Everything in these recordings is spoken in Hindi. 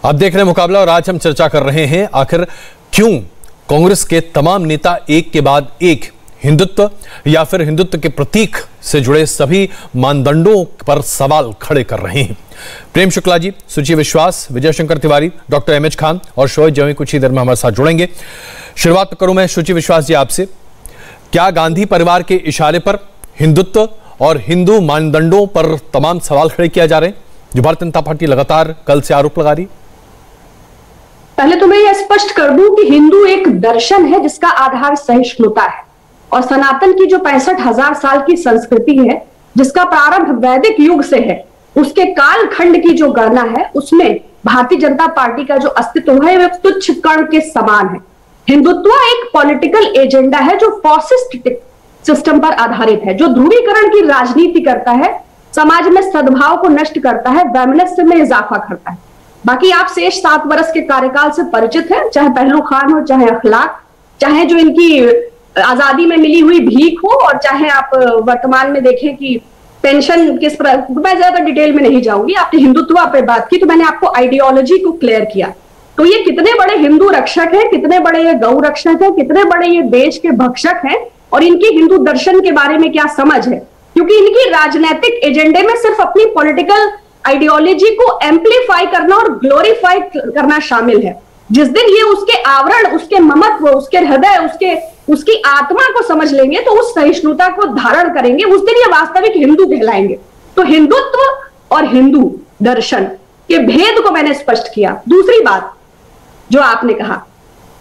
आप देख रहे हैं मुकाबला और आज हम चर्चा कर रहे हैं आखिर क्यों कांग्रेस के तमाम नेता एक के बाद एक हिंदुत्व या फिर हिंदुत्व के प्रतीक से जुड़े सभी मानदंडों पर सवाल खड़े कर रहे हैं। प्रेम शुक्ला जी, सुची विश्वास, विजय शंकर तिवारी, डॉक्टर एमएच खान और शोएब जमी कुछ ही देर में हमारे साथ जुड़ेंगे। शुरुआत करूं मैं सुची विश्वास जी आपसे। क्या गांधी परिवार के इशारे पर हिंदुत्व और हिंदू मानदंडों पर तमाम सवाल खड़े किया जा रहे हैं जो भारतीय जनता पार्टी लगातार कल से आरोप लगा रही? पहले तो मैं यह स्पष्ट कर दूं कि हिंदू एक दर्शन है जिसका आधार सहिष्णुता है और सनातन की जो 65,000 साल की संस्कृति है जिसका प्रारंभ वैदिक युग से है, उसके कालखंड की जो गणना है उसमें भारतीय जनता पार्टी का जो अस्तित्व है वह तुच्छ कण के समान है। हिंदुत्व एक पॉलिटिकल एजेंडा है जो फॉसिस्ट सिस्टम पर आधारित है, जो ध्रुवीकरण की राजनीति करता है, समाज में सद्भाव को नष्ट करता है, वैमनस्य में इजाफा करता है। बाकी आप शेष 7 वर्ष के कार्यकाल से परिचित हैं, चाहे पहलू खान हो, चाहे अखलाक, चाहे जो इनकी आजादी में मिली हुई भीख हो, और चाहे आप वर्तमान में देखें कि पेंशन किस पर। मैं ज्यादा डिटेल में नहीं जाऊंगी। आपने हिंदुत्व पे बात की तो मैंने आपको आइडियोलॉजी को क्लियर किया। तो ये कितने बड़े हिंदू रक्षक हैं, कितने बड़े ये गौ रक्षक हैं, कितने बड़े ये देश के भक्षक हैं, और इनकी हिंदू दर्शन के बारे में क्या समझ है, क्योंकि इनकी राजनीतिक एजेंडे में सिर्फ अपनी पॉलिटिकल आइडियोलॉजी को एम्पलीफाई करना और ग्लोरीफाई करना शामिल है। जिस दिन ये उसके आवरण, उसके ममत्व, उसके हृदय, उसकी आत्मा को समझ लेंगे, तो उस सहिष्णुता को धारण करेंगे, उस दिन ये वास्तविक हिंदू कहलाएंगे। तो हिंदुत्व और हिंदू दर्शन के भेद को मैंने स्पष्ट किया। दूसरी बात जो आपने कहा,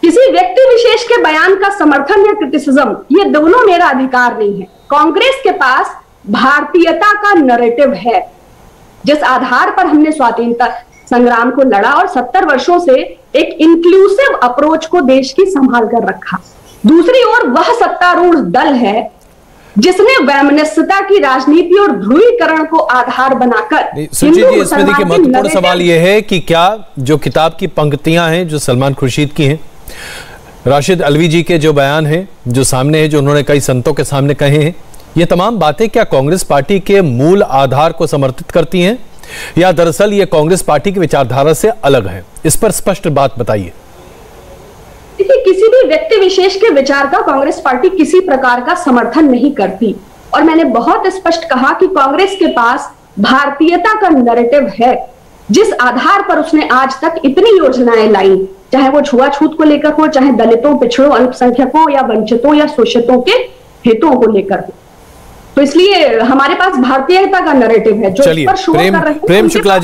किसी व्यक्ति विशेष के बयान का समर्थन या क्रिटिसिज्म, ये दोनों मेरा अधिकार नहीं है। कांग्रेस के पास भारतीयता का नैरेटिव है जिस आधार पर हमने स्वाधीनता संग्राम को लड़ा और 70 वर्षों से एक इंक्लूसिव अप्रोच को देश की संभाल कर रखा। दूसरी ओर वह सत्तारूढ़ दल है जिसने वैमनस्यता की राजनीति और ध्रुवीकरण को आधार बनाकर। सुची जी, इसमें देखिए महत्वपूर्ण सवाल यह है कि क्या जो किताब की पंक्तियां हैं जो सलमान खुर्शीद की हैं, राशिद अलवी जी के जो बयान हैं जो सामने है, जो उन्होंने कई संतों के सामने कहे हैं, ये तमाम बातें क्या कांग्रेस पार्टी के मूल आधार को समर्थित करती हैं या दरअसल ये कांग्रेस पार्टी की विचारधारा से अलग है? इस पर स्पष्ट बात बताइए। देखिए, किसी भी व्यक्ति विशेष के विचार का कांग्रेस पार्टी किसी प्रकार का समर्थन नहीं करती, और मैंने बहुत स्पष्ट कहा कि कांग्रेस के पास भारतीयता का नैरेटिव है जिस आधार पर उसने आज तक इतनी योजनाएं लाई, चाहे वो छुआछूत को लेकर हो, चाहे दलितों, पिछड़ों, अल्पसंख्यकों या वंचितों या शोषितों के हितों को लेकर हो। तो इसलिए हमारे पास भारतीयता का नैरेटिव है जो इस पर शो कर रहे हैं। प्रेम शुक्ला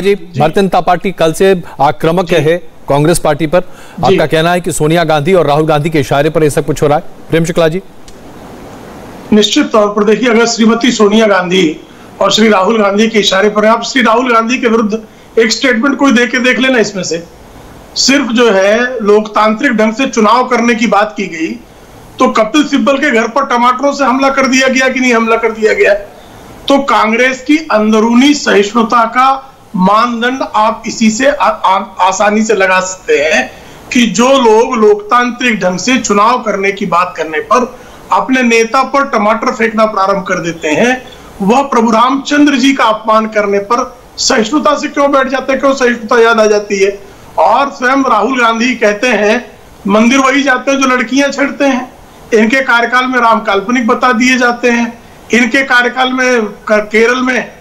जी, भारतीय जनता पार्टी कल से आक्रामक है कांग्रेस पार्टी पर। आपका कहना है कि सोनिया गांधी और राहुल गांधी के इशारे पर ऐसा कुछ हो रहा है? प्रेम शुक्ला जी, निश्चित तौर पर देखिए, अगर श्रीमती सोनिया गांधी और श्री राहुल गांधी के इशारे पर, आप श्री राहुल गांधी के विरुद्ध एक स्टेटमेंट कोई देख लेना, इसमें से सिर्फ जो है लोकतांत्रिक ढंग से चुनाव करने की बात की गई, तो कपिल सिब्बल के घर पर टमाटरों से हमला कर दिया गया कि नहीं हमला कर दिया गया। तो कांग्रेस की अंदरूनी सहिष्णुता का मानदंड आप इसी से आसानी से लगा सकते हैं कि जो लोग लोकतांत्रिक ढंग से चुनाव करने की बात करने पर अपने नेता पर टमाटर फेंकना प्रारंभ कर देते हैं, वह प्रभु रामचंद्र जी का अपमान करने पर सहिष्णुता से क्यों बैठ जाते हैं, क्यों सहिष्णुता याद आ जाती है। और स्वयं राहुल गांधी कहते हैं मंदिर वही जाते हैं जो लड़कियां छेड़ते हैं। इनके कार्यकाल में राम काल्पनिक बता दिए जाते हैं। इनके कार्यकाल में केरल में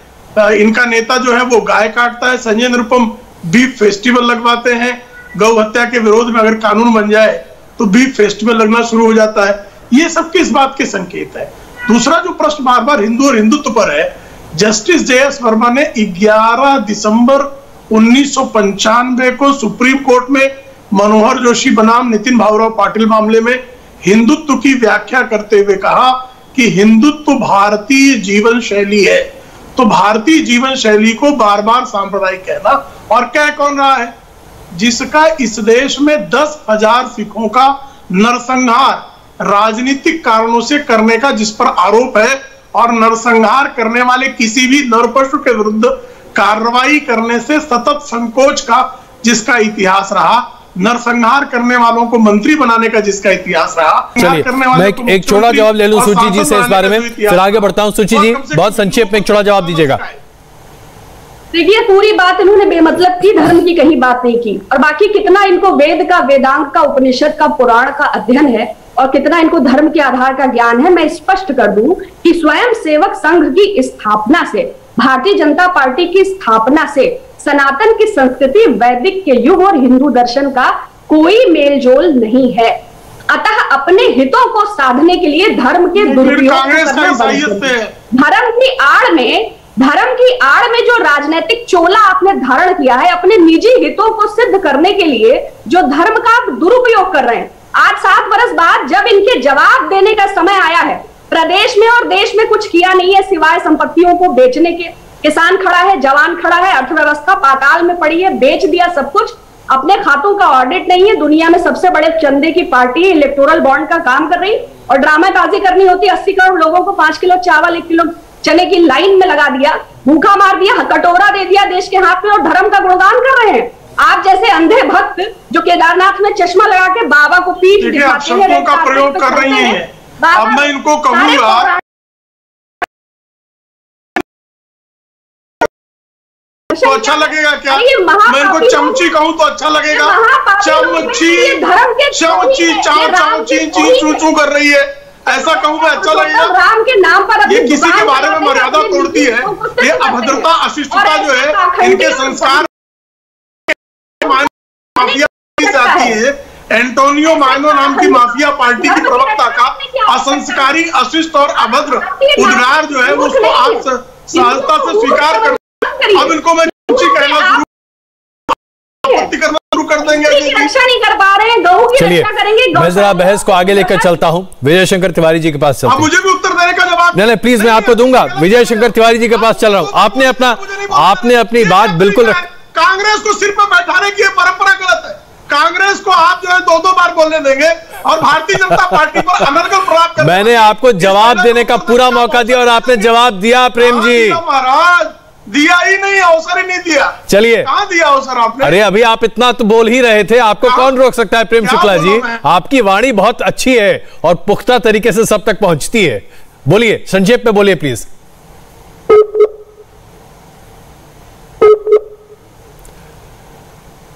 इनका नेता जो है वो गाय काटता है, संजय निरुपम बीफ फेस्टिवल लगवाते हैं। गौ हत्या के विरोध में अगर कानून बन जाए तो बीफ फेस्टिवल लगना शुरू हो जाता है। ये सब किस बात के संकेत है? दूसरा जो प्रश्न बार बार हिंदू और हिंदुत्व पर है, जस्टिस JS वर्मा ने 11 दिसंबर 1995 को सुप्रीम कोर्ट में मनोहर जोशी बनाम नितिन भाऊराव पाटिल मामले में हिंदुत्व की व्याख्या करते हुए कहा कि हिंदुत्व भारतीय जीवन शैली है। तो भारतीय जीवन शैली को बार बार सांप्रदायिक कहना, और कह कौन रहा है? जिसका इस देश में 10,000 सिखों का नरसंहार राजनीतिक कारणों से करने का जिस पर आरोप है, और नरसंहार करने वाले किसी भी नरपशु के विरुद्ध कार्रवाई करने से सतत संकोच का जिसका इतिहास रहा, नरसंहार करने वालों को मंत्री बनाने का जिसका इतिहास रहा। चलिए, मैं एक छोटा जवाब ले लूं सुची जी से इस बारे में, फिर आगे बढ़ता हूं। सुची जी, बहुत संक्षेप में एक छोटा जवाब दीजिएगा। देखिए, पूरी बात इन्होंने बेमतलब की, धर्म की कहीं बात नहीं की। और बाकी कितना इनको वेद का, वेदांत का, उपनिषद का, पुराण का अध्ययन है और कितना इनको धर्म के आधार का ज्ञान है, मैं स्पष्ट कर दूं कि स्वयं सेवक संघ की स्थापना से, भारतीय जनता पार्टी की स्थापना से सनातन की संस्कृति, वैदिक के युग और हिंदू दर्शन का कोई मेलजोल नहीं है। अतः अपने हितों को साधने के लिए धर्म के दुरुपयोग धर्म की आड़ में जो राजनीतिक चोला आपने धारण किया है, अपने निजी हितों को सिद्ध करने के लिए जो धर्म का आप दुरुपयोग कर रहे हैं, आज 7 वर्ष बाद जब इनके जवाब देने का समय आया है, प्रदेश में और देश में कुछ किया नहीं है सिवाय संपत्तियों को बेचने के। किसान खड़ा है, जवान खड़ा है, अर्थव्यवस्था पाताल में पड़ी है, बेच दिया सब कुछ, अपने खातों का ऑडिट नहीं है, दुनिया में सबसे बड़े चंदे की पार्टी इलेक्टोरल बॉन्ड का काम कर रही और ड्रामेबाजी करनी होती। 80 करोड़ लोगों को 5 किलो चावल, 1 किलो चने की लाइन में लगा दिया, भूखा मार दिया, कटोरा दे दिया देश के हाथ में और धर्म का गुणगान कर रहे हैं। आप जैसे अंधे भक्त जो केदारनाथ में चश्मा लगा के बाबा को पीठ दिखाते हैं, शब्दों का प्रयोग कर रही हैं। अब मैं इनको कहूंगा तो अच्छा लगेगा क्या? मैं इनको चमची कहूं तो अच्छा लगेगा? चमची चाव चू चू कर रही है, ऐसा कहूं मैं अच्छा लगेगा? राम के नाम पर ये किसी के बारे में मर्यादा तोड़ती है। ये अभद्रता, अशिष्टता जो है इनके संस्कार माफिया जाती है। एंटोनियो माइनो नाम की माफिया पार्टी की प्रवक्ता का असंस्कारी, अशिष्ट और अभद्र उद्गार जो है उसको आप सहजता से स्वीकार कर, अब इनको मैं कहना शुरू कर देंगे। रक्षा नहीं कर पा रहे हैं, गऊ की रक्षा करेंगे। मैं जरा बहस को आगे लेकर चलता हूं, विजय शंकर तिवारी जी के पास चलता हूं। मुझे भी उत्तर देने का जवाब नहीं, प्लीज मैं आपको दूंगा। विजय शंकर तिवारी जी के पास चल रहा हूं। आपने अपनी बात बिल्कुल, कांग्रेस को सिर पर बैठाने की परंपरा गलत है। कांग्रेस को आप जो है 2-2 बार बोलने देंगे और भारतीय जनता पार्टी पर अनर्गल प्रहार करेंगे। मैंने आपको जवाब देने का पूरा मौका दिया और आपने जवाब दिया प्रेम जी। महाराज दिया ही नहीं, अवसर ही नहीं दिया। चलिए, कहां दिया अवसर आपने? अरे अभी आप इतना तो बोल ही रहे थे, आपको कौन रोक सकता है प्रेम शुक्ला जी? आपकी वाणी बहुत अच्छी है और पुख्ता तरीके से सब तक पहुंचती है। बोलिए, संक्षेप में बोलिए प्लीज।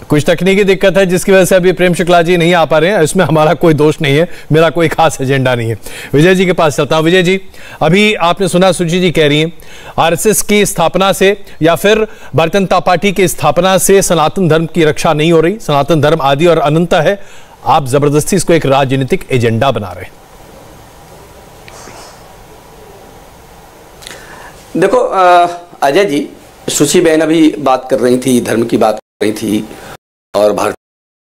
कुछ तकनीकी दिक्कत है जिसकी वजह से अभी प्रेम शुक्ला जी नहीं आ पा रहे हैं। इसमें हमारा कोई दोष नहीं है, मेरा कोई खास एजेंडा नहीं है। विजय जी के पास चलता हूं। विजय जी, अभी आपने सुना सुची जी कह रही हैं आरएसएस की स्थापना से या फिर भारतीय जनता पार्टी की स्थापना से सनातन धर्म की रक्षा नहीं हो रही, सनातन धर्म आदि और अनंत है। आप जबरदस्ती इसको एक राजनीतिक एजेंडा बना रहे हैं। देखो अजय जी, सुची बहन अभी बात कर रही थी, धर्म की बात कर रही थी और भारत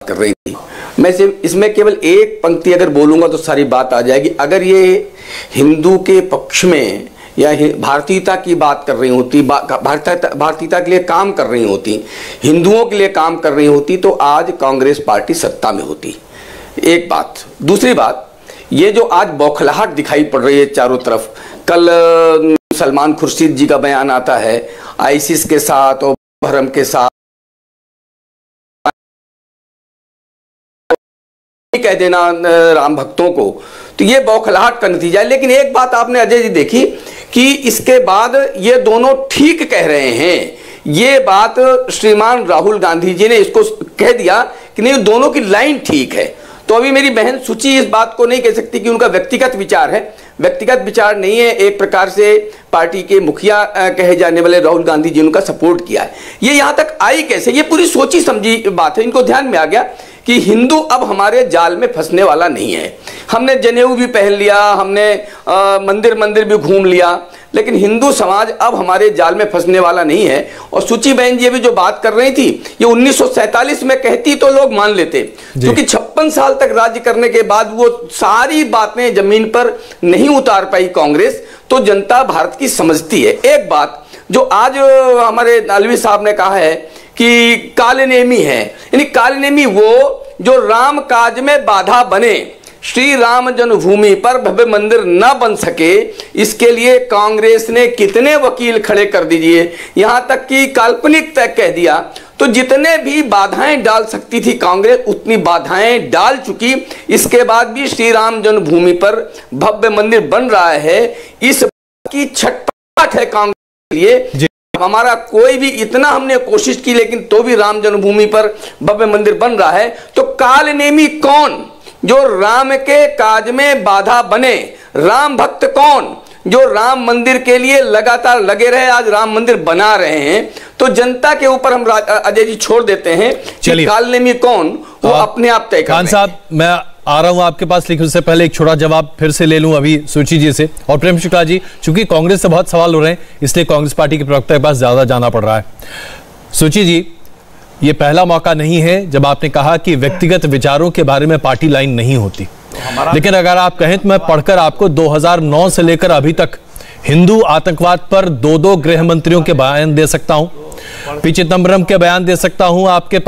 कर रही थी। मैं इसमें केवल एक पंक्ति अगर बोलूंगा तो सारी बात आ जाएगी। अगर ये हिंदू के पक्ष में या भारतीयता की बात कर रही होती, भारतीयता के लिए काम कर रही होती, हिंदुओं के लिए काम कर रही होती, तो आज कांग्रेस पार्टी सत्ता में होती। एक बात। दूसरी बात, ये जो आज बौखलाहट दिखाई पड़ रही है चारों तरफ, कल सलमान खुर्शीद जी का बयान आता है आईसिस के साथ और धर्म के साथ कह देना राम भक्तों को, तो ये बौखलाहट का नतीजा है। लेकिन एक बात आपने अजय जी देखी कि इसके बाद ये दोनों ठीक कह रहे हैं। ये बात श्रीमान राहुल गांधी जी ने इसको कह दिया कि नहीं, दोनों की लाइन ठीक है। तो अभी मेरी बहन सुची इस बात को नहीं कह सकती कि उनका व्यक्तिगत विचार है। व्यक्तिगत विचार नहीं है, एक प्रकार से पार्टी के मुखिया कहे जाने वाले राहुल गांधी जी ने उनका सपोर्ट किया है। ये यहां तक आई कैसे? ये पूरी सोची समझी बात है। इनको ध्यान में आ गया कि हिंदू अब हमारे जाल में फंसने वाला नहीं है। हमने जनेऊ भी पहन लिया, हमने मंदिर भी घूम लिया, लेकिन हिंदू समाज अब हमारे जाल में फंसने वाला नहीं है। और सुची बहन जी भी जो बात कर रही थी, ये 1947 में कहती तो लोग मान लेते, क्योंकि 56 साल तक राज्य करने के बाद वो सारी बातें जमीन पर नहीं उतार पाई कांग्रेस, तो जनता भारत की समझती है। एक बात जो आज हमारे अलवी साहब ने कहा है कि कालनेमी है, यानी कालनेमी वो जो राम काज में बाधा बने, श्री राम जन्मभूमि पर भव्य मंदिर न बन सके, इसके लिए कांग्रेस ने कितने वकील खड़े कर दीजिए, यहां तक कि काल्पनिक तक कह दिया। तो जितने भी बाधाएं डाल सकती थी कांग्रेस, उतनी बाधाएं डाल चुकी। इसके बाद भी श्री राम जन्मभूमि पर भव्य मंदिर बन रहा है। इस की छटपट है कांग्रेस के लिए। हमारा कोई भी इतना हमने कोशिश की लेकिन तो भी राम जन्मभूमि पर भव्य मंदिर बन रहा है, तो कालनेमी कौन जो राम के काज में बाधा बने? राम भक्त कौन जो राम मंदिर के लिए लगातार लगे रहे, आज राम मंदिर बना रहे हैं? तो जनता के ऊपर हम अजय जी छोड़ देते हैं कि कालनेमी कौन, वो अपने आप तय करें। खान साहब, मैं आ रहा हूं आपके पास, लेकिन उससे पहले एक छोटा जवाब फिर से ले लूं अभी सूची जी से। और प्रेम शुक्ला जी, चूंकि कांग्रेस से बहुत सवाल हो रहे हैं इसलिए कांग्रेस पार्टी के प्रवक्ता के पास ज्यादा जाना पड़ रहा है। सूची जी, ये पहला मौका नहीं है जब आपने कहा कि व्यक्तिगत विचारों के बारे में पार्टी लाइन नहीं होती, लेकिन अगर आप कहें तो मैं पढ़कर आपको 2009 से लेकर अभी तक हिंदू आतंकवाद पर 2 गृह मंत्रियों के बयान दे सकता हूं, पी चिदंबरम के बयान दे सकता हूं आपके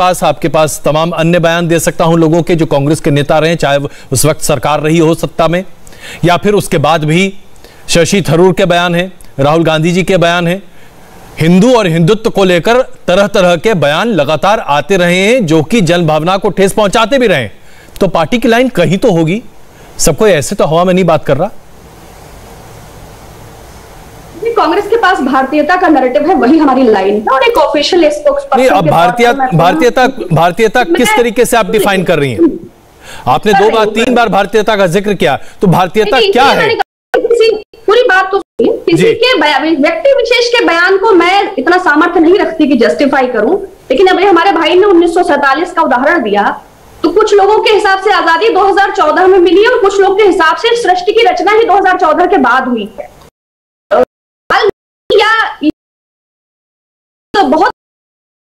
पास तमाम अन्य बयान दे सकता हूं लोगों के जो कांग्रेस के नेता रहे, चाहे उस वक्त सरकार रही हो सत्ता में या फिर उसके बाद भी। शशि थरूर के बयान हैं, राहुल गांधी जी के बयान हैं, हिंदू और हिंदुत्व को लेकर तरह तरह के बयान लगातार आते रहे हैं जो कि जन भावना को ठेस पहुंचाते भी रहे। तो पार्टी की लाइन कहीं तो होगी, सब कोई ऐसे तो हवा में नहीं बात कर रहा। कांग्रेस के पास भारतीयता का नैरेटिव है, वही हमारी लाइन है और एक ऑफिशियल स्पोक्सपर्सन। नहीं, अब भारतीयता किस तरीके से आप डिफाइन कर रही हैं? आपने 3 बार भारतीयता का जिक्र किया, तो भारतीयता क्या है? पूरी बात तो किसी के व्यक्ति विशेष के बयान को मैं इतना सामर्थ्य नहीं रखती कि जस्टिफाई करूं, लेकिन अभी हमारे भाई ने 1947 का उदाहरण दिया, तो कुछ लोगों के हिसाब से आजादी 2014 में मिली और कुछ लोगों के हिसाब से सृष्टि की रचना ही 2014 के बाद हुई है। तो बहुत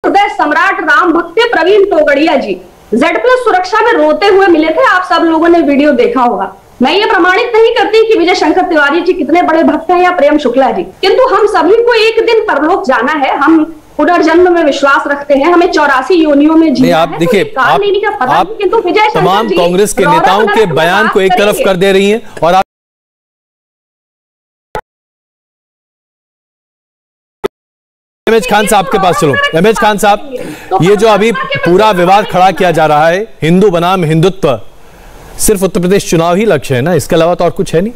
हृदय सम्राट राम भक्त प्रवीण तोगड़िया जी Z+ सुरक्षा में रोते हुए मिले थे, आप सब लोगों ने वीडियो देखा होगा। मैं ये प्रमाणित नहीं करती कि विजय शंकर तिवारी जी कितने बड़े भक्त हैं या प्रेम शुक्ला जी, किंतु हम सभी को एक दिन परलोक जाना है, हम पुनर्जन्म में विश्वास रखते हैं, हमें 84 योनियों में जीना है। आप देखिए, किंतु विजय तमाम कांग्रेस के नेताओं के बयान को एक तरफ कर दे रही हैं और आप एमएच खान साहब के पास चलो। एमएच खान साहब, ये जो अभी पूरा विवाद खड़ा किया जा रहा है हिंदू बनाम हिंदुत्व, सिर्फ उत्तर प्रदेश चुनाव ही लक्ष्य है ना, इसके अलावा तो और कुछ है नहीं?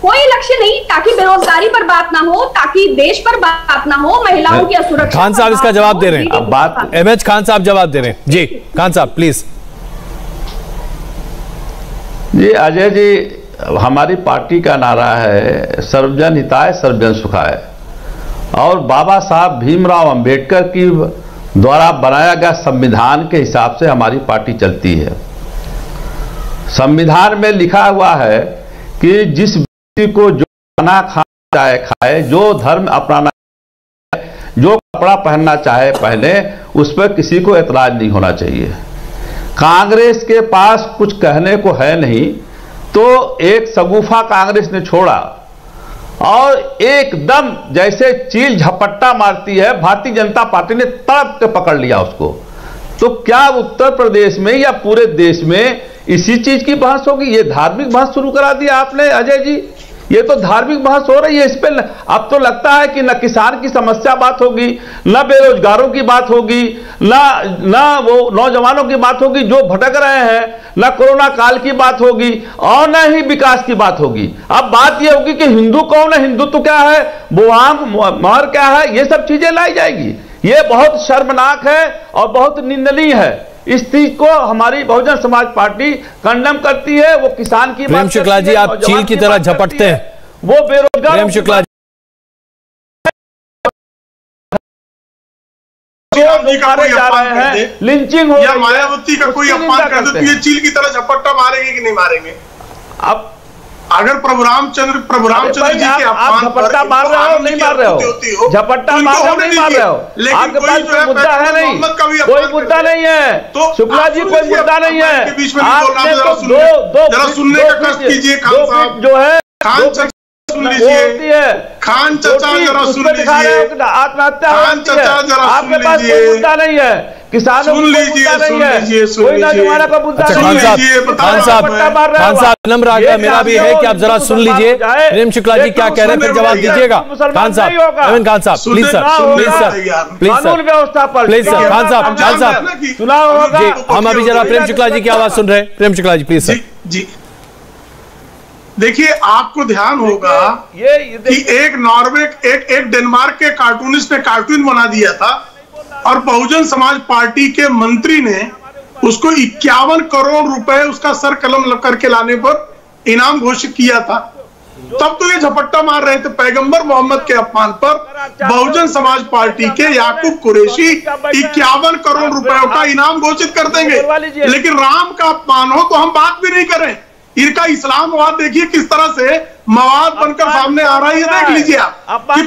कोई लक्ष्य नहीं, ताकि बेरोजगारी पर बात ना हो, ताकि देश पर बात ना हो, महिलाओं की असुरक्षा। खान साहब इसका जवाब दे रहे हैं, अब बात एमएच खान साहब जवाब दे रहे हैं। जी खान साहब प्लीज। जी अजय जी, हमारी पार्टी का नारा है सर्वजन हिताय सर्वजन सुखाय, और बाबा साहब भीमराव अंबेडकर की द्वारा बनाया गया संविधान के हिसाब से हमारी पार्टी चलती है। संविधान में लिखा हुआ है कि जिस व्यक्ति को जो खाना खाना चाहे खाए, जो धर्म अपनाना चाहे, जो कपड़ा पहनना चाहे पहने, उस पर किसी को एतराज नहीं होना चाहिए। कांग्रेस के पास कुछ कहने को है नहीं, तो एक शगुफा कांग्रेस ने छोड़ा और एकदम जैसे चील झपट्टा मारती है, भारतीय जनता पार्टी ने तड़प के पकड़ लिया उसको। तो क्या उत्तर प्रदेश में या पूरे देश में इसी चीज की बहस होगी? ये धार्मिक बहस शुरू करा दिया आपने अजय जी, ये तो धार्मिक बहस हो रही है। इस पे अब तो लगता है कि न किसान की समस्या बात होगी, न बेरोजगारों की बात होगी, न वो नौजवानों की बात होगी जो भटक रहे हैं, न कोरोना काल की बात होगी और न ही विकास की बात होगी। अब बात यह होगी कि हिंदू कौन है, हिंदुत्व क्या है, बुआंग महर क्या है, ये सब चीजें लाई जाएगी। ये बहुत शर्मनाक है और बहुत निंदनीय है। इस चीज को हमारी बहुजन समाज पार्टी कंडेम करती है। वो किसान की प्रेम शुक्ला जी, आप चील की तरह झपटते हैं, वो बेरोजगार प्रेम शुक्ला जी जा रहे हैं, लिंचिंग हो या मायावती का कोई अपमान कर दे तो ये चील की तरह झपट्टा मारेंगे कि नहीं मारेंगे? अब अगर प्रभु रामचंद्र जी के अपमान झपट्टा मार रहे हो नहीं मार रहे हो, झपट्टा मार रहे हो नहीं मार रहे हो, आपके पास कोई मुद्दा है नहीं, कोई मुद्दा नहीं है शुक्ला जी, कोई मुद्दा नहीं है। आपने तो दो सुनने का कष्ट कीजिए खान साहब, जो है खान चाचा सुन लीजिए, खान चाचा जरा सुन लीजिए, आत्महत्या खान चाचा जरा आपके पास कोई मुद्दा नहीं है, किसानों सुन लीजिए, कोई नौजवानों का मुद्दा खान साहब नम्र आग्रह मेरा भी है कि आप जरा सुन लीजिए प्रेम शुक्ला जी क्या कह रहे हैं, फिर जवाब दीजिएगा। खान साहब, अरविंद खान साहब please sir, please sir, please कानून व्यवस्था पर प्लीज सर, खान साहब चुनाव होगा, हम अभी जरा प्रेम शुक्ला जी की आवाज सुन रहे हैं। Prem Shukla ji please sir. जी देखिए, आपको ध्यान होगा कि एक नॉर्वे एक डेनमार्क के कार्टूनिस्ट ने कार्टून बना दिया था और बहुजन समाज पार्टी के मंत्री ने उसको 51 करोड़ रुपए उसका सर कलम करके लाने पर इनाम घोषित किया था। तब तो ये झपट्टा मार रहे थे पैगंबर मोहम्मद के अपमान पर। बहुजन समाज पार्टी के याकूब कुरैशी 51 करोड़ रुपयों का इनाम घोषित कर देंगे, लेकिन राम का अपमान हो तो हम बात भी नहीं करें। इनका इस्लामवाद देखिए किस तरह से मवाद बनकर सामने आ रहा है, ये देख लीजिए आप कि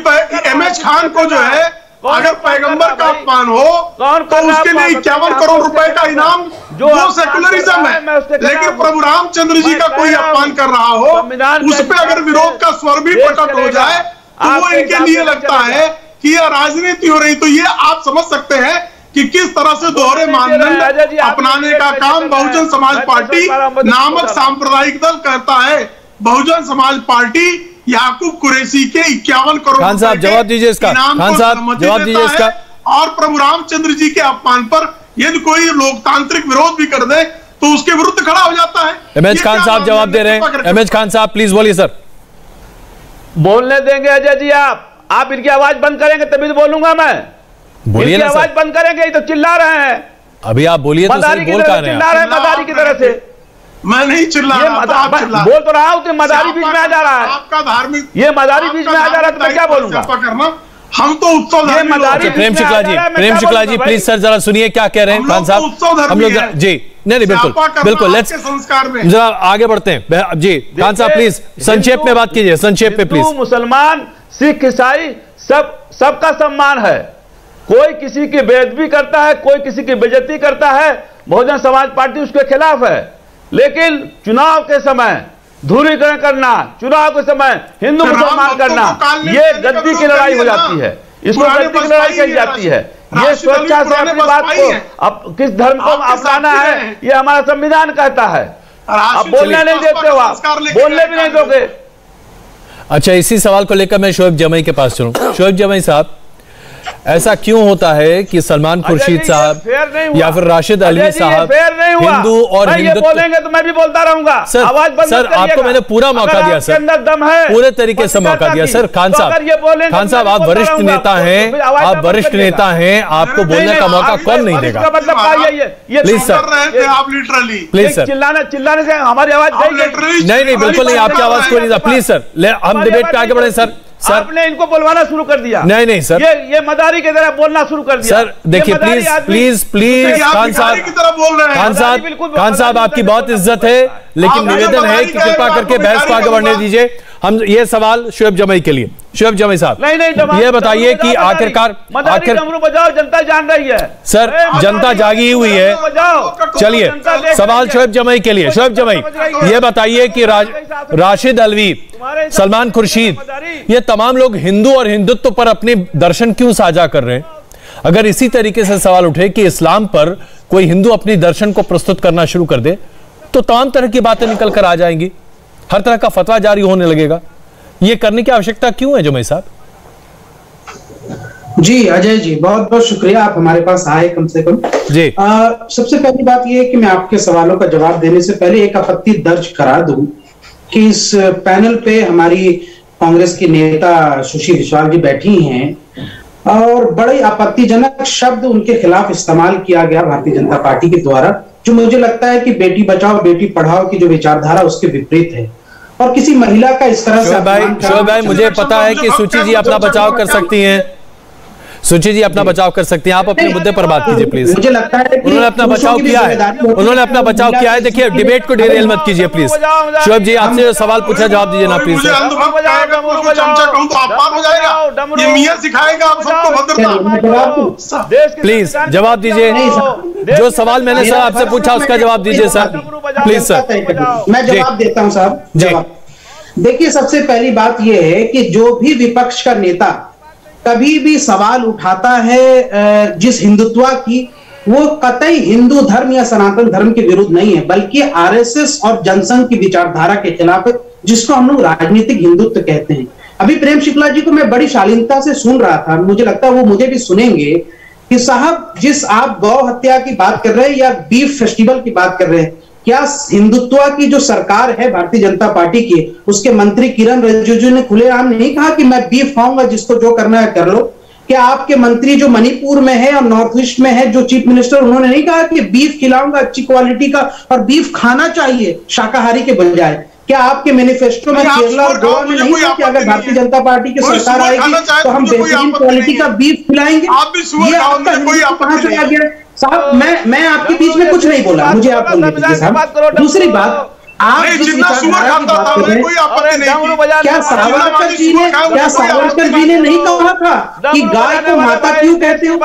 एमएच खान को जो है अगर पैगंबर का अपमान हो तो उसके लिए 51 करोड़ रुपए का इनाम वो सेकुलरिज्म है। लेकिन प्रभु रामचंद्र जी का कोई अपमान कर रहा हो, उस पर अगर विरोध का स्वर भी प्रकट हो जाए तो वो इनके लिए लगता है कि यह राजनीति हो रही। तो ये आप समझ सकते हैं कि किस तरह से दोहरे मानदंड अपनाने का काम बहुजन समाज पार्टी नामक सांप्रदायिक दल करता है। बहुजन समाज पार्टी याकूब कुरैशी के 51 करोड़ खान साहब जवाब दीजिए इसका, खान साहब जवाब दीजिए इसका। और प्रभु रामचंद्र जी के अपमान पर यदि कोई लोकतांत्रिक विरोध भी कर दे तो उसके विरुद्ध खड़ा हो जाता है। एमएच खान साहब जवाब दे रहे हैं। एमएच खान साहब प्लीज बोलिए सर। बोलने देंगे अजय जी? आप इनकी आवाज बंद करेंगे तभी तो बोलूंगा मैं। बोलिए ना, आवाज बंद करेंगे, ये तो चिल्ला रहे हैं। अभी आप बोलिए तो सही, बोल कहां रहे हैं? चिल्ला रहे हैं मदारी की तरह से। मैं नहीं चिल्ला रहा, बोल तो रहा हूं कि मदारी बीच में आ जा रहा है। आपका धार्मिक ये मदारी बीच में आ जा रहा है तो मैं क्या बोलूंगा? हम तो उत्सव प्रेम शुक्ला जी, प्रेम शुक्ला जी प्लीज सर जरा सुनिए क्या कह रहे हैं खान साहब। हम लोग जी नहीं बिल्कुल बिल्कुल, लेट्स संस्कार में जरा आगे बढ़ते हैं जी। खान साहब प्लीज संक्षेप में बात कीजिए, संक्षेप में प्लीज। मुसलमान सिख ईसाई सबका सम्मान है। कोई किसी की बेइज्जती करता है, कोई किसी की बेइज्जती करता है, बहुजन समाज पार्टी उसके खिलाफ है। लेकिन चुनाव के समय ध्रुवीकरण करना, चुनाव के समय हिंदू मुसलमान करना, ये गद्दी की लड़ाई हो जाती है। इसको गद्दी की लड़ाई कही जाती है। ये स्वेच्छा से अपनी बात को अब किस धर्म को अपनाना है ये हमारा संविधान कहता है। आप बोलने नहीं देते हो, आप बोलने भी नहीं दोगे। अच्छा, इसी सवाल को लेकर मैं शोएब जमई के पास चलूं। शोएब जमई साहब, ऐसा क्यों होता है कि सलमान खुर्शीद साहब या फिर राशिद अल्वी साहब हिंदू और हिंदुत्व बोलेंगे तो मैं भी बोलता रहूंगा। सर आपको मैंने पूरा मौका दिया सर, पूरे तरीके से मौका दिया सर। खान साहब आप वरिष्ठ नेता हैं, आप वरिष्ठ नेता हैं, आपको बोलने का मौका कौन नहीं देगा? प्लीज सर, आप लिटरली प्लीज सर, चिल्लाने से हमारी आवाज नहीं बिल्कुल नहीं, आपकी आवाज कोई नहीं था। प्लीज सर, हम डिबेट पे आगे बढ़े सर। आपने इनको बुलवाना शुरू कर दिया। नहीं सर, ये मदारी की तरह बोलना शुरू कर दिया। सर देखिए प्लीज खान साहब आपकी बहुत इज्जत है, लेकिन निवेदन है कि कृपा करके बहस को आगे बढ़ने दीजिए। हम ये सवाल शोएब जमई के लिए, शोएब जमई साहब ये बताइए कि आखिरकार डमरू बजाओ, जनता जान रही है सर, जनता जागी हुई है। चलिए सवाल शोएब जमई के लिए। शोएब जमई ये बताइए कि राशिद अल्वी, सलमान खुर्शीद, ये तमाम लोग हिंदू और हिंदुत्व पर अपने दर्शन क्यों साझा कर रहे हैं? अगर इसी तरीके से सवाल उठे कि इस्लाम पर कोई हिंदू अपनी दर्शन को प्रस्तुत करना शुरू कर दे तो तमाम तरह की बातें निकल कर आ जाएंगी, हर तरह का फतवा जारी होने लगेगा। ये करने की आवश्यकता क्यों है जमई साहब? जी अजय जी, बहुत बहुत शुक्रिया, आप हमारे पास आए कम से कम जी। सबसे पहली बात यह है कि मैं आपके सवालों का जवाब देने से पहले एक आपत्ति दर्ज करा दूं कि इस पैनल पे हमारी कांग्रेस की नेता सुश्री विश्वाल जी बैठी हैं और बड़े आपत्तिजनक शब्द उनके खिलाफ इस्तेमाल किया गया भारतीय जनता पार्टी के द्वारा, जो मुझे लगता है कि बेटी बचाओ बेटी पढ़ाओ की जो विचारधारा उसके विपरीत है। और किसी महिला का इस तरह से शोएब भाई मुझे पता है कि सुची जी अपना बचाव कर सकती हैं, सुची जी अपना बचाव कर सकती हैं, आप अपने मुद्दे पर बात कीजिए प्लीज। मुझे लगता है कि उन्होंने अपना बचाव किया है, उन्होंने अपना बचाव किया है। देखिए डिबेट को डिरेल मत कीजिए प्लीज। शोएब जी आपसे जो सवाल पूछा जवाब दीजिए ना प्लीज। प्लीज जवाब दीजिए, जो सवाल मैंने सर आपसे पूछा उसका जवाब दीजिए सर, प्लीज सर। मैं जवाब देता हूं साहब, जवाब। देखिए सबसे पहली बात यह है कि जो भी विपक्ष का नेता कभी भी सवाल उठाता है जिस हिंदुत्व की, वो कतई हिंदू धर्म या सनातन धर्म के विरुद्ध नहीं है, बल्कि आरएसएस और जनसंघ की विचारधारा के खिलाफ है, जिसको हम लोग राजनीतिक हिंदुत्व कहते हैं। अभी प्रेम शुक्ला जी को मैं बड़ी शालीनता से सुन रहा था, मुझे लगता है वो मुझे भी सुनेंगे कि साहब जिस आप गौ हत्या की बात कर रहे हैं या बीफ फेस्टिवल की बात कर रहे हैं, क्या हिंदुत्व की जो सरकार है भारतीय जनता पार्टी की, उसके मंत्री किरण रिजिजू ने खुलेआम नहीं कहा कि मैं बीफ खाऊंगा, जिसको जो करना है कर लो? क्या आपके मंत्री जो मणिपुर में है और नॉर्थ ईस्ट में है, जो चीफ मिनिस्टर, उन्होंने नहीं कहा कि बीफ खिलाऊंगा अच्छी क्वालिटी का, और बीफ खाना चाहिए शाकाहारी के बजाय? क्या आपके मैनिफेस्टो में केरला और गोवा में नहीं है कि अगर भारतीय जनता पार्टी की सरकार आएगी तो हम बेहतरीन क्वालिटी का बीफ खिलाएंगे? ये आपका कहां चला गया साहब? मैं आपके बीच में कुछ नहीं बोला, मुझे आप बोलने दीजिए साहब। दूसरी बात, आप जितना सुअर खाता था कोई आपत्ति नहीं, क्या सावरकर जी ने नहीं कहा था कि गाय को माता क्यों कहते हो?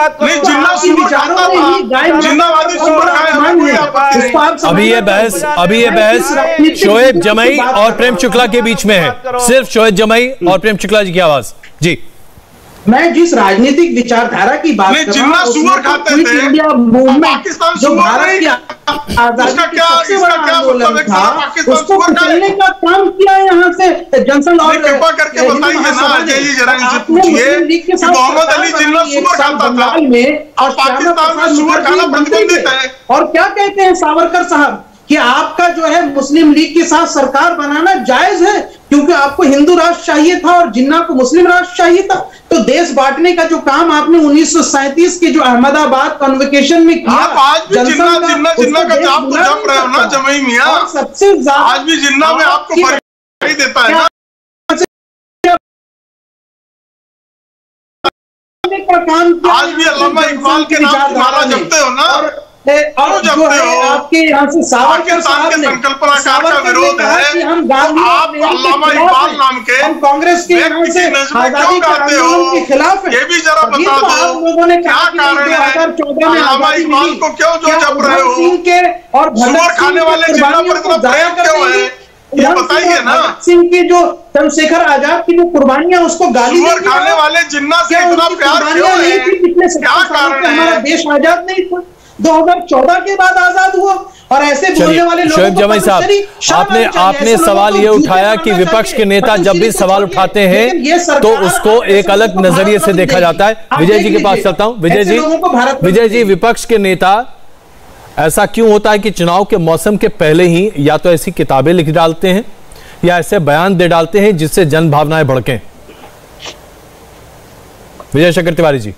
अभी ये बहस शोएब जमई और प्रेम शुक्ला के बीच में है, सिर्फ शोएब जमई और प्रेम शुक्ला जी की आवाज। जी, मैं जिस राजनीतिक विचारधारा की बात कर रहा हूं, सुअर खाते थे इंडिया मूवमेंट पाकिस्तान जो भारत की आजादी का सबसे बड़ा आंदोलन था, उसको कुचलने का काम किया यहाँ से जनसंघ। और कृपा करके बताइए ना अजय जी, जरा इनसे पूछिए कि मोहम्मद अली जिन्ना सुअर खाता था और पाकिस्तान में सुअर खाना प्रतिबंधित है, और क्या कहते हैं सावरकर साहब कि आपका जो है मुस्लिम लीग के साथ सरकार बनाना जायज है क्योंकि आपको हिंदू राष्ट्र चाहिए था और जिन्ना को मुस्लिम राष्ट्र चाहिए था। तो देश बांटने का जो काम आपने 1937 के जो अहमदाबाद कन्वोकेशन में किया, आप आज भी जिन्ना का आप तो जप रहे हो ना जमई मियां, सबसे ज्यादा आज भी जिन्ना में आपको दिखाई देता है ना। आज भी अल्लामा इकबाल के नाम तुम्हारा जपते हो ना, और जो है आपके यहाँ से सावरकर साहब ने का विरोध है, आप अल्लामा इकबाल नाम के कांग्रेस के आजादी के खिलाफ है, ये भी जरा बता दो लोगों ने क्या कारण है? अल्लामा इकबाल को क्यों जो जप रहे हो और सुअर खाने वाले जिन्ना पर इतना प्रेम क्यों है, ये बताइए ना। सिंह के जो चंद्रशेखर आजाद की जो कुर्बानियां, उसको गाली खाने वाले जिन्ना से इतना प्यार क्यों है? पिछले 70 साल में हमारा देश आजाद नहीं था, 2014 के बाद आजाद हुआ। और ऐसे बोलने वाले लोगों शोएब जमई साहब, आपने सवाल ये उठाया कि विपक्ष के नेता जब भी सवाल उठाते हैं तो उसको एक अलग नजरिए से देखा जाता है। विजय जी के पास चलता हूं। विजय जी, विपक्ष के नेता ऐसा क्यों होता है कि चुनाव के मौसम के पहले ही या तो ऐसी किताबें लिख डालते हैं या ऐसे बयान दे डालते हैं जिससे जन भावनाएं भड़कें? विजय शेखर तिवारी जी,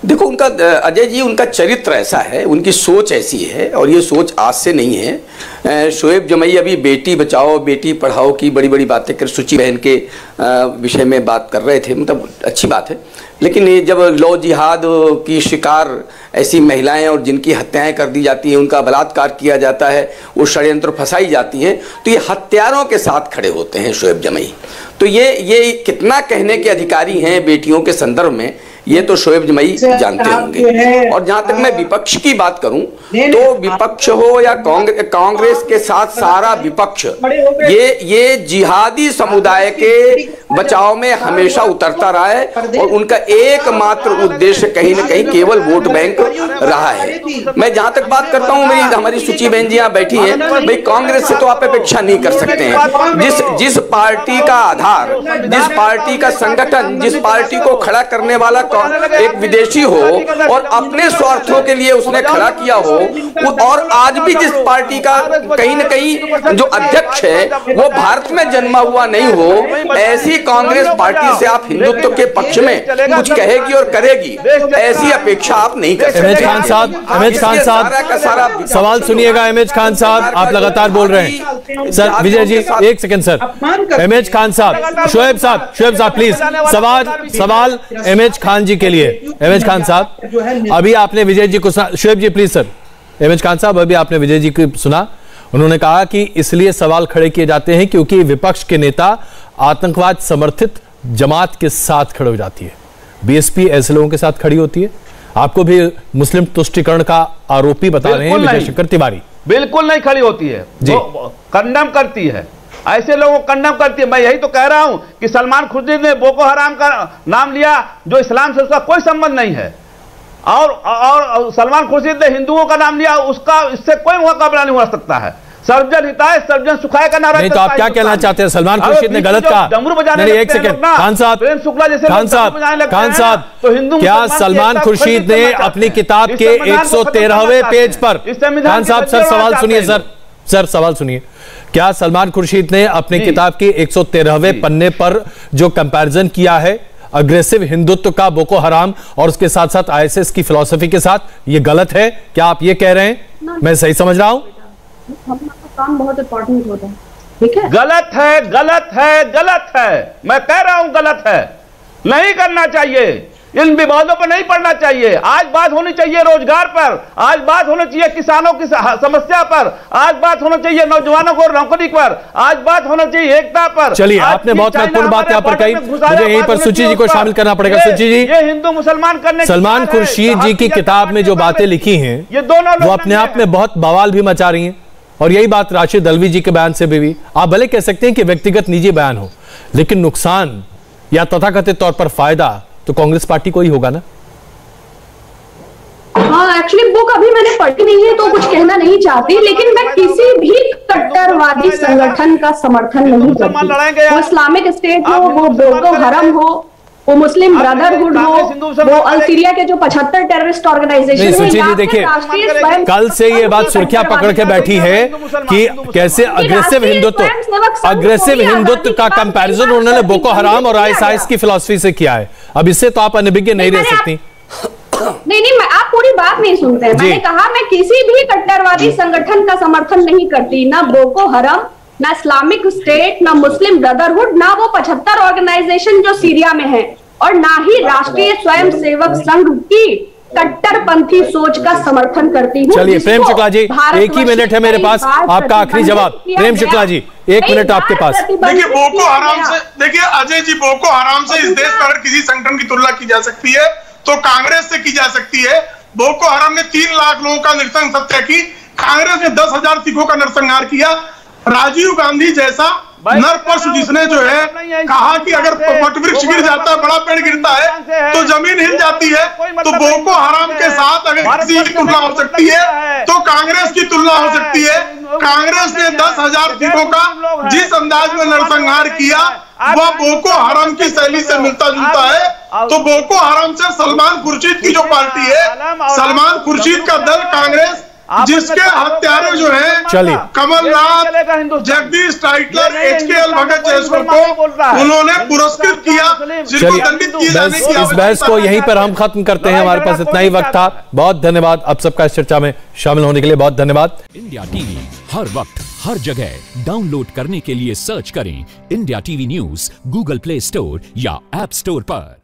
देखो, उनका अजय जी, उनका चरित्र ऐसा है, उनकी सोच ऐसी है, और ये सोच आज से नहीं है। शोएब जमई अभी बेटी बचाओ बेटी पढ़ाओ की बड़ी बड़ी बातें कर, सूची बहन के विषय में बात कर रहे थे, मतलब अच्छी बात है, लेकिन ये जब लौ जिहाद की शिकार ऐसी महिलाएं और जिनकी हत्याएं कर दी जाती हैं, उनका बलात्कार किया जाता है, वो षड्यंत्र फंसाई जाती हैं, तो ये हत्यारों के साथ खड़े होते हैं शोएब जमई। तो ये कितना कहने के अधिकारी हैं बेटियों के संदर्भ में, ये तो शोएब जमई जानते होंगे। और जहां तक मैं विपक्ष की बात करूं तो विपक्ष हो या कांग्रेस के साथ सारा विपक्ष ये जिहादी समुदाय के बचाव में हमेशा उतरता रहा है, और उनका एकमात्र उद्देश्य कहीं ना कहीं केवल वोट बैंक रहा है। मैं जहां तक बात करता हूं, मेरी हमारी सूची बहन जी यहाँ बैठी हैं, भाई कांग्रेस से तो आप अपेक्षा नहीं कर सकते हैं। जिस पार्टी का आधार, जिस पार्टी का संगठन, जिस पार्टी को खड़ा करने वाला एक विदेशी हो और अपने स्वार्थों के लिए उसने खड़ा किया हो, और आज भी जिस पार्टी का कहीं न कहीं जो अध्यक्ष है वो भारत में जन्मा हुआ नहीं हो, ऐसी कांग्रेस पार्टी से आप हिंदुत्व के पक्ष में कुछ कहेगी और करेगी, ऐसी अपेक्षा आप नहीं कर सकते। अहमद खान साहब, सवाल सुनिएगा। अहमद खान साहब, आप लगातार बोल रहे हैं। सर विजय जी, एक सेकंड सर। अहमद खान साहब, शोएब साहब प्लीज, सवाल अहमद खान जी के लिए। अहमद खान साहब, अभी आपने विजय जी को सुना। शोएब जी प्लीज सर। अहमद खान साहब, अभी आपने विजय जी को सुना, उन्होंने कहा कि इसलिए सवाल खड़े किए जाते हैं क्योंकि विपक्ष के नेता आतंकवाद समर्थित जमात के साथ खड़े हो जाती है, बीएसपी ऐसे लोगों के साथ खड़ी होती है। आपको भी मुस्लिम तुष्टिकरण का आरोपी बता रहे हैं विजय शेखर तिवारी। बिल्कुल नहीं खड़ी होती है, कंडम करती है, ऐसे लोगों को कंडम करती है। मैं यही तो कह रहा हूं कि सलमान खुर्शीद ने बोको हराम का नाम लिया, जो इस्लाम से उसका कोई संबंध नहीं है, और सलमान खुर्शीद ने हिंदुओं का नाम लिया, उसका इससे कोई मुकाबला नहीं हो सकता है। सर्वजन हिताय सर्वजन सुखाय का नारा। नहीं तो आप क्या कहना चाहते हैं? सलमान खुर्शीद ने गलत कहा। नहीं, एक सेकंड खान साहब, खान साहब, तो हिंदू क्या सलमान खुर्शीद ने अपनी किताब के 113वें पेज पर, खान साहब सर सवाल सुनिए, सर सवाल सुनिए, क्या सलमान खुर्शीद ने अपनी किताब के 113वें पन्ने पर जो कंपैरिजन किया है अग्रेसिव हिंदुत्व का बोको हराम और उसके साथ साथ आईएसएस की फिलॉसफी के साथ, ये गलत है? क्या आप ये कह रहे हैं? मैं सही समझ रहा हूं? काम बहुत इंपॉर्टेंट होता है, ठीक है? गलत है, गलत है, गलत है, मैं कह रहा हूं गलत है, नहीं करना चाहिए, इन विवादों पर नहीं पड़ना चाहिए। आज बात होनी चाहिए रोजगार पर, आज बात होनी चाहिए किसानों की समस्या पर, आज बात होनी चाहिए नौजवानों को नौकरी पर, आज बात होना चाहिए एकता पर। चलिए, आपने बहुत महत्वपूर्ण बात यहाँ पर कही, मुझे यहीं पर सुची जी को शामिल करना पड़ेगा। सुची जी, ये हिंदू मुसलमान करने, सलमान खुर्शीद जी की किताब में जो बातें लिखी हैं ये दोनों वो अपने आप में बहुत बवाल भी मचा रही हैं, और यही बात राशिद अल्वी जी के बयान से भी आप भले कह सकते हैं कि व्यक्तिगत निजी बयान हो, लेकिन नुकसान या तथाकथित तौर पर फायदा तो कांग्रेस पार्टी को ही होगा ना? हाँ, एक्चुअली बुक अभी मैंने पढ़ी नहीं है तो कुछ कहना नहीं चाहती, लेकिन मैं किसी भी कट्टरवादी संगठन का समर्थन नहीं करती। वो इस्लामिक स्टेट हो, वो बोको हरम हो, वो मुस्लिम ब्रदरहुड हो, वो अल सीरिया के जो 75 टेररिस्ट ऑर्गेनाइजेशन है। सुची जी देखिए, कल से ये बात सुर्खियां पकड़ के बैठी है कि कैसे अग्रेसिव हिंदुत्व का कंपैरिजन उन्होंने बोको हराम और आईएसआईएस की फिलॉसफी से किया है। अब इससे तो आप अनभिज्ञ नहीं रह सकती। नहीं, आप पूरी बात नहीं सुनते हैं। मैंने कहा मैं किसी भी कट्टरवादी संगठन का समर्थन नहीं करती, ना बोको हरम, ना इस्लामिक स्टेट, ना मुस्लिम ब्रदरहुड, ना वो 75 ऑर्गेनाइजेशन जो सीरिया में है, और ना ही राष्ट्रीय स्वयंसेवक संघ की कट्टरपंथी सोच का समर्थन करती हूँ। चलिए प्रेम शुक्ला जी, एक ही मिनट है मेरे पास, आपका आखिरी जवाब। प्रेम शुक्ला जी, 1 मिनट आपके पास। देखिए बोको हराम से, देखिए अजय जी, बोको हराम से इस देश में अगर किसी संगठन की तुलना की जा सकती है तो कांग्रेस से की जा सकती है। बोको हराम ने 3 लाख लोगों का नरसंहार हत्या की, कांग्रेस ने 10,000 सिखों का नरसंहार किया। राजीव गांधी जैसा नरपशु जिसने जो है कहा कि अगर वटवृक्ष गिर जाता है, बड़ा पेड़ गिरता है तो जमीन हिल जाती है, तो बोको हराम के साथ अगर किसी की तुलना हो सकती है तो कांग्रेस की तुलना हो सकती है। कांग्रेस ने 10,000 सिखों का जिस अंदाज में नरसंहार किया वह बोको हराम की शैली से मिलता जुलता है। तो बोको हराम से सलमान खुर्शीद की जो पार्टी है, सलमान खुर्शीद का दल कांग्रेस, जिसके हत्यारे जो है कमलनाथ, जगदीश टाइटलर, एचकेएल भगत जैसों को उन्होंने पुरस्कृत किया, जिनको दंडित किए जाने की इस बहस को यहीं पर हम खत्म करते हैं, हमारे पास इतना ही वक्त था। बहुत धन्यवाद आप सबका इस चर्चा में शामिल होने के लिए, बहुत धन्यवाद। इंडिया टीवी हर वक्त हर जगह डाउनलोड करने के लिए सर्च करें India TV news Google play store या ऐप स्टोर पर।